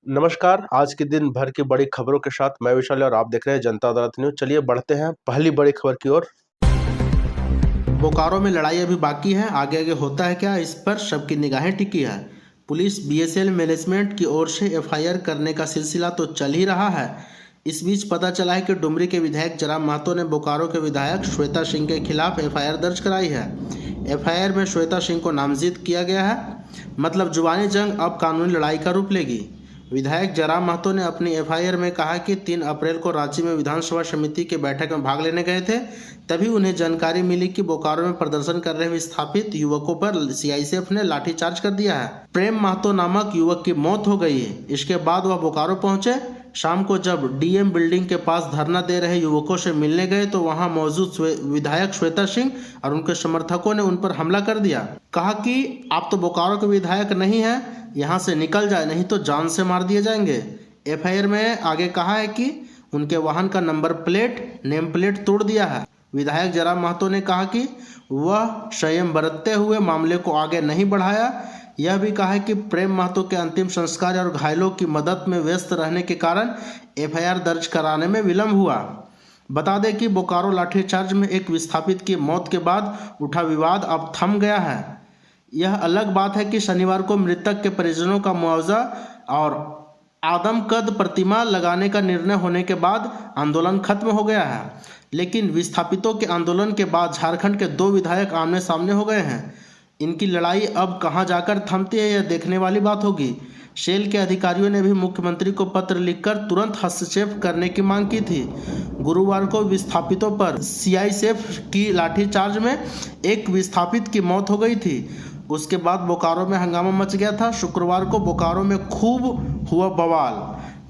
नमस्कार। आज के दिन भर की बड़ी खबरों के साथ मैं विशाल और आप देख रहे हैं जनता अदालत न्यूज। चलिए बढ़ते हैं पहली बड़ी खबर की ओर। बोकारो में लड़ाई अभी बाकी है, आगे आगे होता है क्या, इस पर सबकी निगाहें टिकी है। पुलिस बीएसएल मैनेजमेंट की ओर से एफआईआर करने का सिलसिला तो चल ही रहा है। इस बीच पता चला है कि डुमरी के विधायक जराम महतो ने बोकारो के विधायक श्वेता सिंह के खिलाफ एफआईआर दर्ज कराई है। एफआईआर में श्वेता सिंह को नामजद किया गया है। मतलब जुबानी जंग अब कानूनी लड़ाई का रूप लेगी। विधायक जराम महतो ने अपनी एफआईआर में कहा कि 3 अप्रैल को रांची में विधानसभा समिति के बैठक में भाग लेने गए थे। तभी उन्हें जानकारी मिली कि बोकारो में प्रदर्शन कर रहे विस्थापित युवकों पर सीआईएसएफ ने लाठीचार्ज कर दिया है। प्रेम महतो नामक युवक की मौत हो गई है। इसके बाद वह बोकारो पहुंचे। शाम को जब डीएम बिल्डिंग के पास धरना दे रहे युवकों से मिलने गए तो वहां मौजूद विधायक श्वेता सिंह और उनके समर्थकों ने उन पर हमला कर दिया। कहा कि आप तो बोकारो के विधायक नहीं हैं, यहाँ से निकल जाए नहीं तो जान से मार दिए जाएंगे। एफआईआर में आगे कहा है कि उनके वाहन का नेम प्लेट तोड़ दिया है। विधायक जराम महतो ने कहा कि वह संयम बरतते हुए मामले को आगे नहीं बढ़ाया। यह भी कहा है कि प्रेम महतो के अंतिम संस्कार और घायलों की मदद में व्यस्त रहने के कारण एफआईआर दर्ज कराने में विलम्ब हुआ। बता दें कि बोकारो लाठीचार्ज में एक विस्थापित की मौत के बाद उठा विवाद अब थम गया है। यह अलग बात है कि शनिवार को मृतक के परिजनों का मुआवजा और आदमकद प्रतिमा लगाने का निर्णय होने के बाद आंदोलन खत्म हो गया है। लेकिन विस्थापितों के आंदोलन के बाद झारखंड के 2 विधायक आमने सामने हो गए हैं। इनकी लड़ाई अब कहां जाकर थमती है, यह देखने वाली बात होगी। सेल के अधिकारियों ने भी मुख्यमंत्री को पत्र लिखकर तुरंत हस्तक्षेप करने की मांग की थी। गुरुवार को विस्थापितों पर सीआईएसएफ की लाठीचार्ज में एक विस्थापित की मौत हो गई थी। उसके बाद बोकारो में हंगामा मच गया था। शुक्रवार को बोकारो में खूब हुआ बवाल।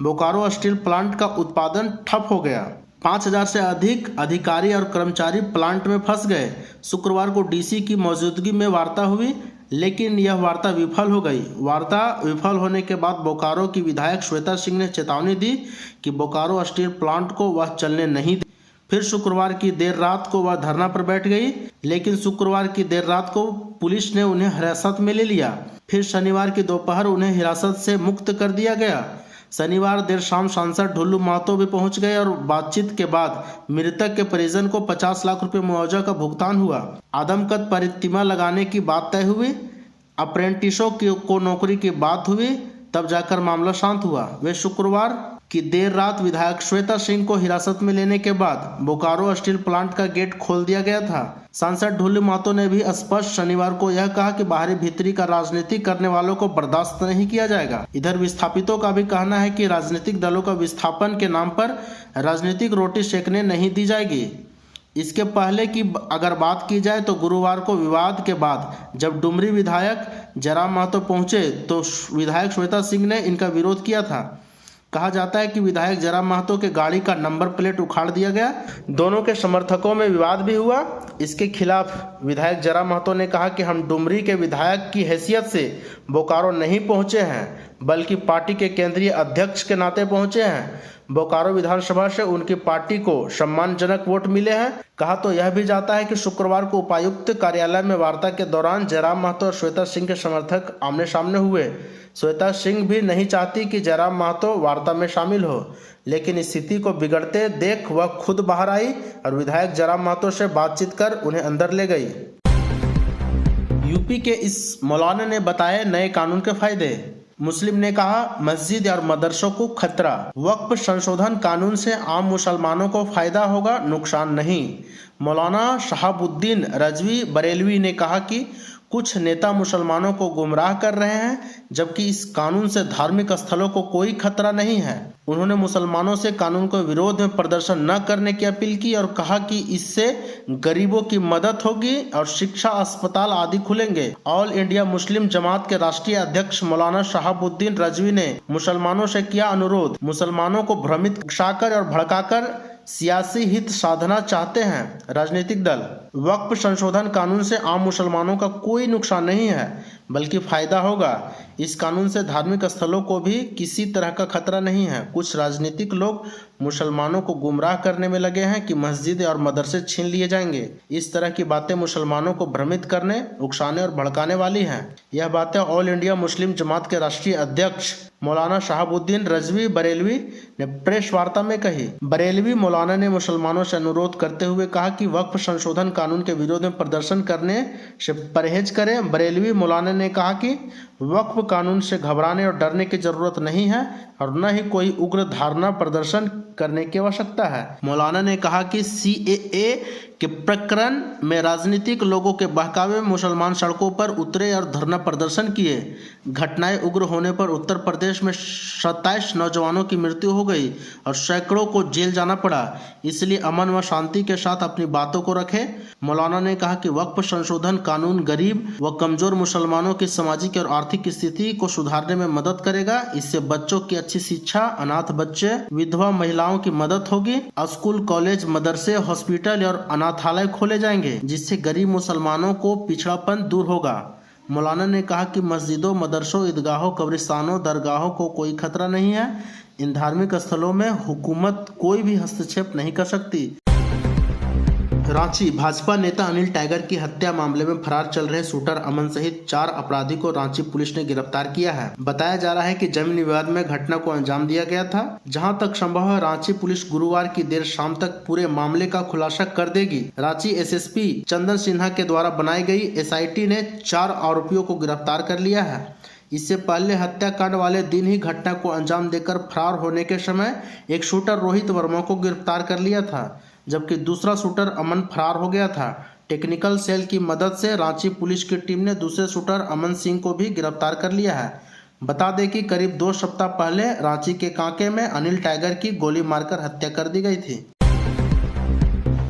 बोकारो स्टील प्लांट का उत्पादन ठप हो गया। 5,000 से अधिक अधिकारी और कर्मचारी प्लांट में फंस गए। शुक्रवार को डीसी की मौजूदगी में वार्ता हुई, लेकिन यह वार्ता विफल हो गई। वार्ता विफल होने के बाद बोकारो की विधायक श्वेता सिंह ने चेतावनी दी कि बोकारो स्टील प्लांट को वह चलने नहीं देगी। फिर शुक्रवार की देर रात को वह धरना पर बैठ गई, लेकिन शुक्रवार की देर रात को पुलिस ने उन्हें हिरासत में ले लिया। फिर शनिवार की दोपहर उन्हें हिरासत से मुक्त कर दिया गया। शनिवार देर शाम सांसद ढुल्लू महतो भी पहुंच गए और बातचीत के बाद मृतक के परिजन को 50 लाख रुपए मुआवजा का भुगतान हुआ। आदमकद प्रतिमा लगाने की बात तय हुई। अप्रेंटिसों को नौकरी की बात हुई, तब जाकर मामला शांत हुआ। वे शुक्रवार की देर रात विधायक श्वेता सिंह को हिरासत में लेने के बाद बोकारो स्टील प्लांट का गेट खोल दिया गया था। सांसद ढुल्लू महतो ने भी स्पष्ट शनिवार को यह कहा कि बाहरी भीतरी का राजनीति करने वालों को बर्दाश्त नहीं किया जाएगा। इधर विस्थापितों का भी कहना है कि राजनीतिक दलों का विस्थापन के नाम पर राजनीतिक रोटी सेकने नहीं दी जाएगी। इसके पहले की अगर बात की जाए तो गुरुवार को विवाद के बाद जब डुमरी विधायक जराम महतो पहुंचे तो विधायक श्वेता सिंह ने इनका विरोध किया था। कहा जाता है कि विधायक जराम महतो के गाड़ी का नंबर प्लेट उखाड़ दिया गया। दोनों के समर्थकों में विवाद भी हुआ। इसके खिलाफ विधायक जराम महतो ने कहा कि हम डुमरी के विधायक की हैसियत से बोकारो नहीं पहुंचे हैं, बल्कि पार्टी के केंद्रीय अध्यक्ष के नाते पहुंचे हैं। बोकारो विधानसभा से उनकी पार्टी को सम्मानजनक वोट मिले हैं। कहा तो यह भी जाता है कि शुक्रवार को उपायुक्त कार्यालय में वार्ता के दौरान जराम महतो और श्वेता सिंह के समर्थक आमने सामने हुए। श्वेता सिंह भी नहीं चाहती कि जराम महतो वार्ता में शामिल हो, लेकिन स्थिति को बिगड़ते देख वह खुद बाहर आई और विधायक जराम महतो से बातचीत कर उन्हें अंदर ले गई। यूपी के इस मौलाना ने बताए नए कानून के फायदे। मुस्लिम ने कहा मस्जिद और मदरसों को खतरा। वक्फ संशोधन कानून से आम मुसलमानों को फायदा होगा, नुकसान नहीं। मौलाना शहाबुद्दीन रजवी बरेलवी ने कहा कि कुछ नेता मुसलमानों को गुमराह कर रहे हैं, जबकि इस कानून से धार्मिक स्थलों को कोई खतरा नहीं है। उन्होंने मुसलमानों से कानून के विरोध में प्रदर्शन न करने की अपील की और कहा कि इससे गरीबों की मदद होगी और शिक्षा, अस्पताल आदि खुलेंगे। ऑल इंडिया मुस्लिम जमात के राष्ट्रीय अध्यक्ष मौलाना शहाबुद्दीन रजवी ने मुसलमानों से किया अनुरोध। मुसलमानों को भ्रमित, उकसाकर और भड़काकर सियासी हित साधना चाहते हैं राजनीतिक दल। वक्फ संशोधन कानून से आम मुसलमानों का कोई नुकसान नहीं है, बल्कि फायदा होगा। इस कानून से धार्मिक स्थलों को भी किसी तरह का खतरा नहीं है। कुछ राजनीतिक लोग मुसलमानों को गुमराह करने में लगे हैं कि मस्जिद और मदरसे छीन लिए जाएंगे। इस तरह की बातें मुसलमानों को भ्रमित करने, उकसाने और भड़काने वाली हैं। यह बातें ऑल इंडिया मुस्लिम जमात के राष्ट्रीय अध्यक्ष मौलाना शहाबुद्दीन रिजवी बरेलवी ने प्रेस वार्ता में कही। बरेलवी मौलाना ने मुसलमानों से अनुरोध करते हुए कहा कि वक्फ संशोधन कानून के विरोध में प्रदर्शन करने से परहेज करें। बरेलवी मौलाना ने कहा कि वक्फ कानून से घबराने और डरने की जरूरत नहीं है और न ही कोई उग्र धारणा प्रदर्शन करने की आवश्यकता है। मौलाना ने कहा कि CAA के प्रकरण में राजनीतिक लोगों के बहकावे में मुसलमान सड़कों पर उतरे और धरना प्रदर्शन किए। घटनाएं उग्र होने पर उत्तर प्रदेश में 27 नौजवानों की मृत्यु हो गई और सैकड़ों को जेल जाना पड़ा। इसलिए अमन व शांति के साथ अपनी बातों को रखें। मौलाना ने कहा कि वक्फ संशोधन कानून गरीब व कमजोर मुसलमानों की सामाजिक और आर्थिक स्थिति को सुधारने में मदद करेगा। इससे बच्चों की अच्छी शिक्षा, अनाथ बच्चे, विधवा महिलाओं की मदद होगी। स्कूल, कॉलेज, मदरसे, हॉस्पिटल और अनाथालय खोले जाएंगे, जिससे गरीब मुसलमानों को पिछड़ापन दूर होगा। मौलाना ने कहा कि मस्जिदों, मदरसों, ईदगाहों, कब्रिस्तानों, दरगाहों को कोई खतरा नहीं है। इन धार्मिक स्थलों में हुकूमत कोई भी हस्तक्षेप नहीं कर सकती। रांची भाजपा नेता अनिल टाइगर की हत्या मामले में फरार चल रहे शूटर अमन सहित 4 अपराधी को रांची पुलिस ने गिरफ्तार किया है। बताया जा रहा है कि जमीन विवाद में घटना को अंजाम दिया गया था। जहां तक संभव है, रांची पुलिस गुरुवार की देर शाम तक पूरे मामले का खुलासा कर देगी। रांची SSP चंदन सिन्हा के द्वारा बनाई गई SIT ने 4 आरोपियों को गिरफ्तार कर लिया है। इससे पहले हत्याकांड वाले दिन ही घटना को अंजाम देकर फरार होने के समय एक शूटर रोहित वर्मा को गिरफ्तार कर लिया था, जबकि दूसरा शूटर अमन फरार हो गया था। टेक्निकल सेल की मदद से रांची पुलिस की टीम ने दूसरे शूटर अमन सिंह को भी गिरफ्तार कर लिया है। बता दें कि करीब 2 सप्ताह पहले रांची के कांके में अनिल टाइगर की गोली मारकर हत्या कर दी गई थी।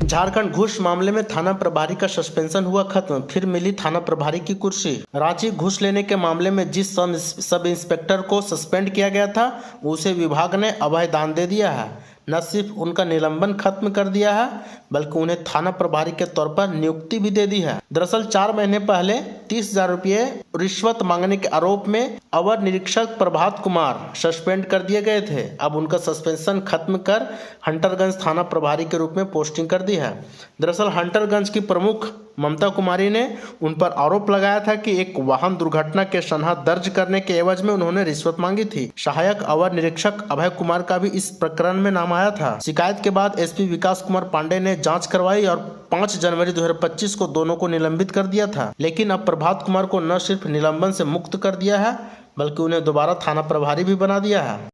झारखंड घूस मामले में थाना प्रभारी का सस्पेंशन हुआ खत्म, फिर मिली थाना प्रभारी की कुर्सी। रांची घूस लेने के मामले में जिस सब इंस्पेक्टर को सस्पेंड किया गया था, उसे विभाग ने अभय दान दे दिया है। न सिर्फ उनका निलंबन खत्म कर दिया है, बल्कि उन्हें थाना प्रभारी के तौर पर नियुक्ति भी दे दी है। दरअसल 4 महीने पहले 30,000 रुपये रिश्वत मांगने के आरोप में अवर निरीक्षक प्रभात कुमार सस्पेंड कर दिए गए थे। अब उनका सस्पेंशन खत्म कर हंटरगंज थाना प्रभारी के रूप में पोस्टिंग कर दी है। दरअसल हंटरगंज की प्रमुख ममता कुमारी ने उन पर आरोप लगाया था कि एक वाहन दुर्घटना के सनहा दर्ज करने के एवज में उन्होंने रिश्वत मांगी थी। सहायक अवर निरीक्षक अभय कुमार का भी इस प्रकरण में नाम आया था। शिकायत के बाद SP विकास कुमार पांडे ने जांच करवाई और 5 जनवरी 2025 को दोनों को निलंबित कर दिया था। लेकिन अब प्रभात कुमार को न सिर्फ निलंबन से मुक्त कर दिया है, बल्कि उन्हें दोबारा थाना प्रभारी भी बना दिया है।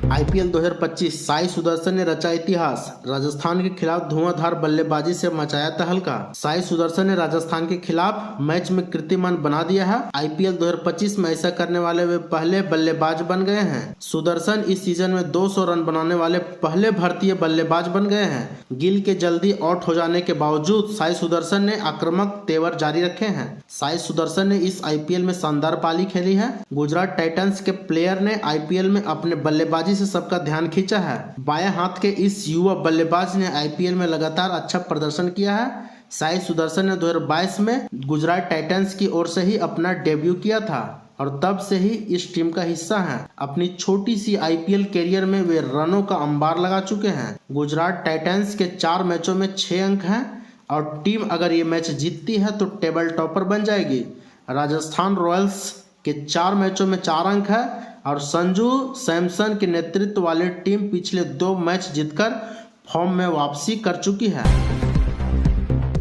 IPL 2025 साई सुदर्शन ने रचा इतिहास। राजस्थान के खिलाफ धुआंधार बल्लेबाजी से मचाया तहलका। साई सुदर्शन ने राजस्थान के खिलाफ मैच में कीर्तिमान बना दिया है। IPL 2025 में ऐसा करने वाले वे पहले बल्लेबाज बन गए हैं। सुदर्शन इस सीजन में 200 रन बनाने वाले पहले भारतीय बल्लेबाज बन गए हैं। गिल के जल्दी आउट हो जाने के बावजूद साई सुदर्शन ने आक्रामक तेवर जारी रखे हैं। साई सुदर्शन ने इस IPL में शानदार पारी खेली है। गुजरात टाइटंस के प्लेयर ने IPL में अपने बल्लेबाजी से सबका ध्यान खींचा है। बाएं हाथ के इस युवा बल्लेबाज ने IPL में लगातार अच्छा प्रदर्शन किया है। साई सुदर्शन ने 2022 में गुजरात टाइटंस की ओर से ही अपना डेब्यू किया था और तब से ही इस टीम का हिस्सा हैं। अपनी छोटी सी IPL कैरियर में वे रनों का अंबार लगा चुके हैं। गुजरात टाइटंस के 4 मैचों में 6 अंक हैं और टीम अगर ये मैच जीतती है तो टेबल टॉपर बन जाएगी। राजस्थान रॉयल्स के 4 मैचों में 4 अंक है और संजू सैमसन के नेतृत्व वाली टीम पिछले 2 मैच जीतकर फॉर्म में वापसी कर चुकी है।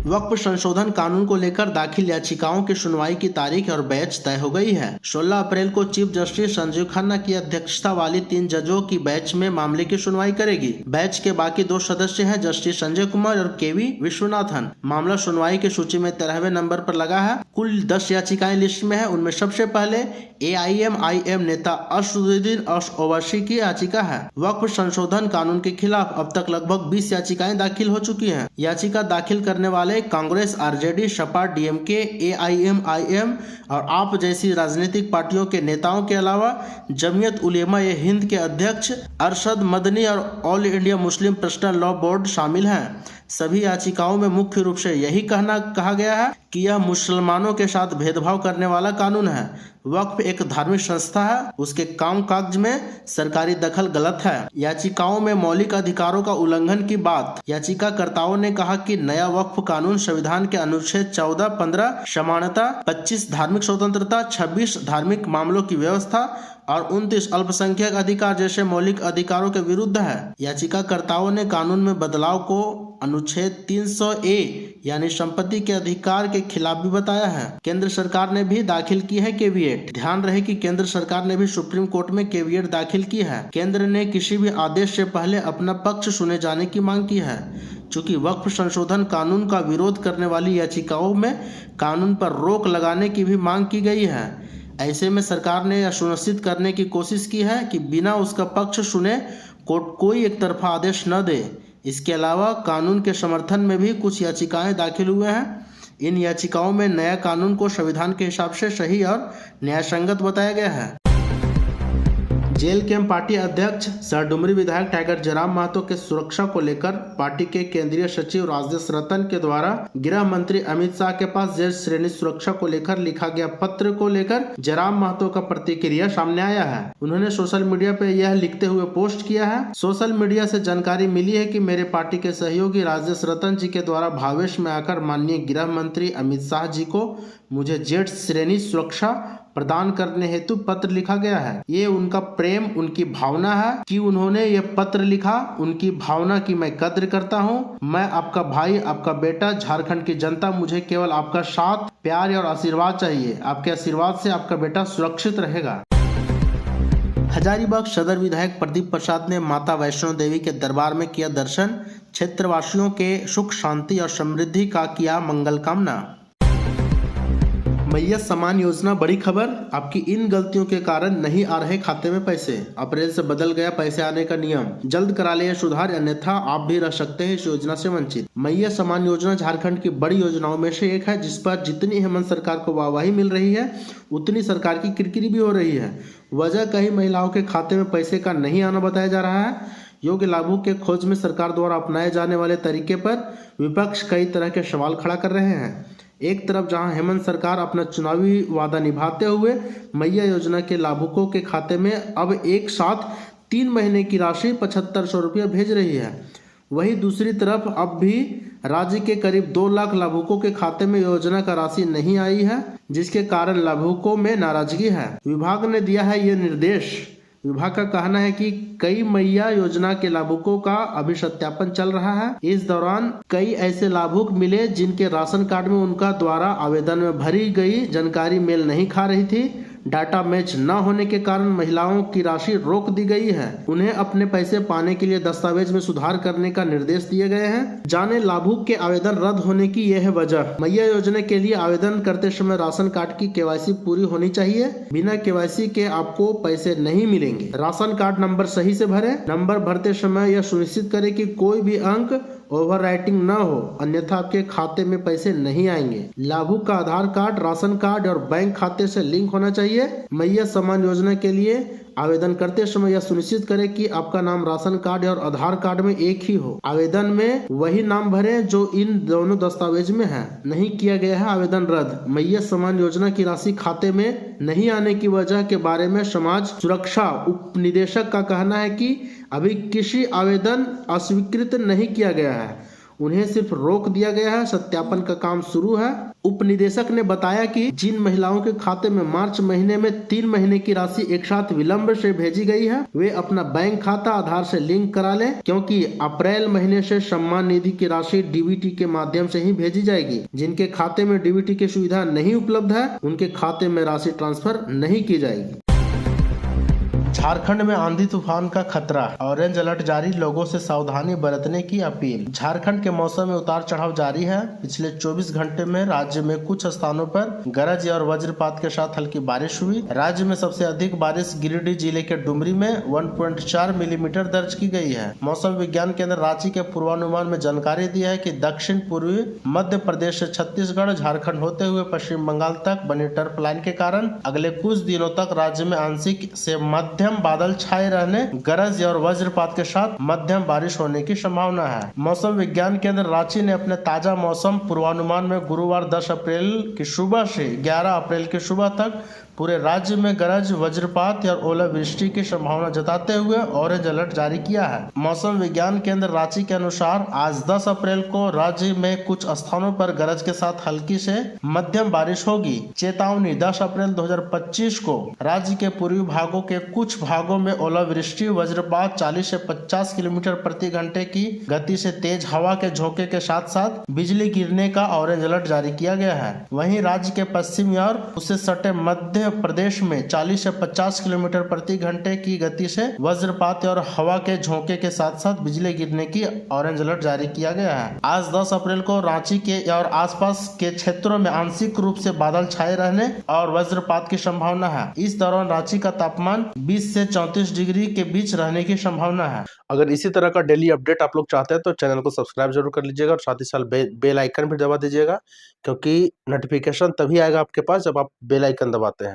वक्फ संशोधन कानून को लेकर दाखिल याचिकाओं की सुनवाई की तारीख और बैच तय हो गई है। 16 अप्रैल को चीफ जस्टिस संजीव खन्ना की अध्यक्षता वाली 3 जजों की बेंच में मामले की सुनवाई करेगी। बेंच के बाकी 2 सदस्य हैं जस्टिस संजय कुमार और KV विश्वनाथन। मामला सुनवाई की सूची में 13वें नंबर पर लगा है। कुल 10 याचिकाएं लिस्ट में है। उनमें सबसे पहले AIMIM नेता असदुद्दीन ओवैसी की याचिका है। वक्फ संशोधन कानून के खिलाफ अब तक लगभग 20 याचिकाएं दाखिल हो चुकी हैं। याचिका दाखिल करने वाले Congress, RJD, Sapa, DMK, AIMIM और आप जैसी राजनीतिक पार्टियों के नेताओं के अलावा जमीयत उलेमा-ए-हिंद के अध्यक्ष अरशद मदनी और all India Muslim personal law board शामिल हैं। सभी याचिकाओं में मुख्य रूप से यही कहा गया है कि यह मुसलमानों के साथ भेदभाव करने वाला कानून है। वक्फ एक धार्मिक संस्था है, उसके काम काज में सरकारी दखल गलत है। याचिकाओं में मौलिक अधिकारों का उल्लंघन की बात। याचिकाकर्ताओं ने कहा कि नया वक्फ कानून संविधान के अनुच्छेद 14, 15 समानता, 25 धार्मिक स्वतंत्रता, 26 धार्मिक मामलों की व्यवस्था और 29 अल्पसंख्यक अधिकार जैसे मौलिक अधिकारों के विरुद्ध है। याचिकाकर्ताओं ने कानून में बदलाव को अनुच्छेद 300A यानी संपत्ति के अधिकार के खिलाफ भी बताया है। केंद्र सरकार ने भी दाखिल की है कैविएट। ध्यान रहे कि केंद्र सरकार ने भी सुप्रीम कोर्ट में कैविएट दाखिल की है। केंद्र ने किसी भी आदेश से पहले अपना पक्ष सुने जाने की मांग की है। चूंकि वक्फ संशोधन कानून का विरोध करने वाली याचिकाओं में कानून पर रोक लगाने की भी मांग की गई है, ऐसे में सरकार ने यह सुनिश्चित करने की कोशिश की है कि बिना उसका पक्ष सुने कोर्ट कोई एक तरफा आदेश न दे। इसके अलावा कानून के समर्थन में भी कुछ याचिकाएं दाखिल हुए हैं। इन याचिकाओं में नया कानून को संविधान के हिसाब से सही और न्यायसंगत बताया गया है। जेल कैंप पार्टी अध्यक्ष सह डुमरी विधायक टाइगर जयराम महतो के सुरक्षा को लेकर पार्टी के केंद्रीय सचिव राजेश रतन के द्वारा गृह मंत्री अमित शाह के पास जेल श्रेणी सुरक्षा को लेकर लिखा गया पत्र को लेकर जयराम महतो का प्रतिक्रिया सामने आया है। उन्होंने सोशल मीडिया पर यह लिखते हुए पोस्ट किया है। सोशल मीडिया से जानकारी मिली है कि मेरे पार्टी के सहयोगी राजेश रतन जी के द्वारा भावेश में आकर माननीय गृह मंत्री अमित शाह जी को मुझे जेड श्रेणी सुरक्षा प्रदान करने हेतु पत्र लिखा गया है। ये उनका प्रेम, उनकी भावना है कि उन्होंने ये पत्र लिखा। उनकी भावना की मैं कद्र करता हूँ। मैं आपका भाई, आपका बेटा, झारखंड की जनता मुझे केवल आपका साथ, प्यार और आशीर्वाद चाहिए। आपके आशीर्वाद से आपका बेटा सुरक्षित रहेगा। हजारीबाग सदर विधायक प्रदीप प्रसाद ने माता वैष्णो देवी के दरबार में किया दर्शन। क्षेत्रवासियों के सुख, शांति और समृद्धि का किया मंगल कामना। मैया सम्मान योजना बड़ी खबर। आपकी इन गलतियों के कारण नहीं आ रहे खाते में पैसे। अप्रैल से बदल गया पैसे आने का नियम। जल्द करा ले सुधार, अन्यथा आप भी रह सकते हैं इस योजना से वंचित। मैया सम्मान योजना झारखंड की बड़ी योजनाओं में से एक है, जिस पर जितनी हेमंत सरकार को वाहवाही मिल रही है उतनी सरकार की किरकिरी भी हो रही है। वजह कई महिलाओं के खाते में पैसे का नहीं आना बताया जा रहा है। योग्य लाभुक के खोज में सरकार द्वारा अपनाए जाने वाले तरीके पर विपक्ष कई तरह के सवाल खड़ा कर रहे हैं। एक तरफ जहां हेमंत सरकार अपना चुनावी वादा निभाते हुए मैया योजना के लाभुकों के खाते में अब एक साथ 3 महीने की राशि 7500 रुपया भेज रही है, वहीं दूसरी तरफ अब भी राज्य के करीब 2 लाख लाभुकों के खाते में योजना का राशि नहीं आई है, जिसके कारण लाभुकों में नाराजगी है। विभाग ने दिया है ये निर्देश। विभाग का कहना है कि कई मैया योजना के लाभुकों का अभी सत्यापन चल रहा है। इस दौरान कई ऐसे लाभुक मिले जिनके राशन कार्ड में उनका द्वारा आवेदन में भरी गई जानकारी मेल नहीं खा रही थी। डाटा मैच न होने के कारण महिलाओं की राशि रोक दी गई है। उन्हें अपने पैसे पाने के लिए दस्तावेज में सुधार करने का निर्देश दिए गए हैं। जाने लाभुक के आवेदन रद्द होने की यह है वजह। मैया योजना के लिए आवेदन करते समय राशन कार्ड की केवाईसी पूरी होनी चाहिए। बिना केवाईसी के आपको पैसे नहीं मिलेंगे। राशन कार्ड नंबर सही से भरें। नंबर भरते समय यह सुनिश्चित करें कि कोई भी अंक ओवर राइटिंग न हो, अन्यथा आपके खाते में पैसे नहीं आएंगे। लाभुक का आधार कार्ड, राशन कार्ड और बैंक खाते से लिंक होना चाहिए। मैया सम्मान योजना के लिए आवेदन करते समय यह सुनिश्चित करें कि आपका नाम राशन कार्ड और आधार कार्ड में एक ही हो। आवेदन में वही नाम भरें जो इन दोनों दस्तावेज में है। नहीं किया गया है आवेदन रद्द। मैया सम्मान योजना की राशि खाते में नहीं आने की वजह के बारे में समाज सुरक्षा उप निदेशक का कहना है कि अभी किसी आवेदन अस्वीकृत नहीं किया गया है, उन्हें सिर्फ रोक दिया गया है। सत्यापन का काम शुरू है। उप निदेशक ने बताया कि जिन महिलाओं के खाते में मार्च महीने में 3 महीने की राशि एक साथ विलंब से भेजी गई है, वे अपना बैंक खाता आधार से लिंक करा लें, क्योंकि अप्रैल महीने से सम्मान निधि की राशि डीबीटी के माध्यम से ही भेजी जाएगी। जिनके खाते में डीबीटी की सुविधा नहीं उपलब्ध है, उनके खाते में राशि ट्रांसफर नहीं की जाएगी। झारखंड में आंधी तूफान का खतरा, ऑरेंज अलर्ट जारी, लोगों से सावधानी बरतने की अपील। झारखंड के मौसम में उतार चढ़ाव जारी है। पिछले 24 घंटे में राज्य में कुछ स्थानों पर गरज और वज्रपात के साथ हल्की बारिश हुई। राज्य में सबसे अधिक बारिश गिरिडीह जिले के डुमरी में 1.4 मिलीमीटर दर्ज की गई है। मौसम विज्ञान केंद्र रांची के पूर्वानुमान में जानकारी दी है कि दक्षिण पूर्वी मध्य प्रदेश से छत्तीसगढ़, झारखंड होते हुए पश्चिम बंगाल तक बनी टर्फ लाइन के कारण अगले कुछ दिनों तक राज्य में आंशिक से मध्यम बादल छाए रहने, गरज और वज्रपात के साथ मध्यम बारिश होने की संभावना है। मौसम विज्ञान केंद्र रांची ने अपने ताजा मौसम पूर्वानुमान में गुरुवार 10 अप्रैल की सुबह से 11 अप्रैल की सुबह तक पूरे राज्य में गरज, वज्रपात और ओलावृष्टि की संभावना जताते हुए ऑरेंज अलर्ट जारी किया है। मौसम विज्ञान केंद्र रांची के अनुसार आज 10 अप्रैल को राज्य में कुछ स्थानों पर गरज के साथ हल्की से मध्यम बारिश होगी। चेतावनी 10 अप्रैल 2025 को राज्य के पूर्वी भागों के कुछ भागों में ओलावृष्टि, वज्रपात, 40 से 50 किलोमीटर प्रति घंटे की गति से तेज हवा के झोंके के साथ साथ बिजली गिरने का ऑरेंज अलर्ट जारी किया गया है। वहीं राज्य के पश्चिमी और उससे सटे मध्य प्रदेश में 40 से 50 किलोमीटर प्रति घंटे की गति से वज्रपात और हवा के झोंके के साथ साथ बिजली गिरने की ऑरेंज अलर्ट जारी किया गया है। आज 10 अप्रैल को रांची के और आसपास के क्षेत्रों में आंशिक रूप से बादल छाए रहने और वज्रपात की संभावना है। इस दौरान रांची का तापमान 20 से 34 डिग्री के बीच रहने की संभावना है। अगर इसी तरह का डेली अपडेट आप लोग चाहते हैं तो चैनल को सब्सक्राइब जरूर कर लीजिएगा और साथ ही साथ बेल आइकन भी दबा दीजिएगा, क्योंकि नोटिफिकेशन तभी आएगा आपके पास जब आप बेल आइकन दबाते हैं।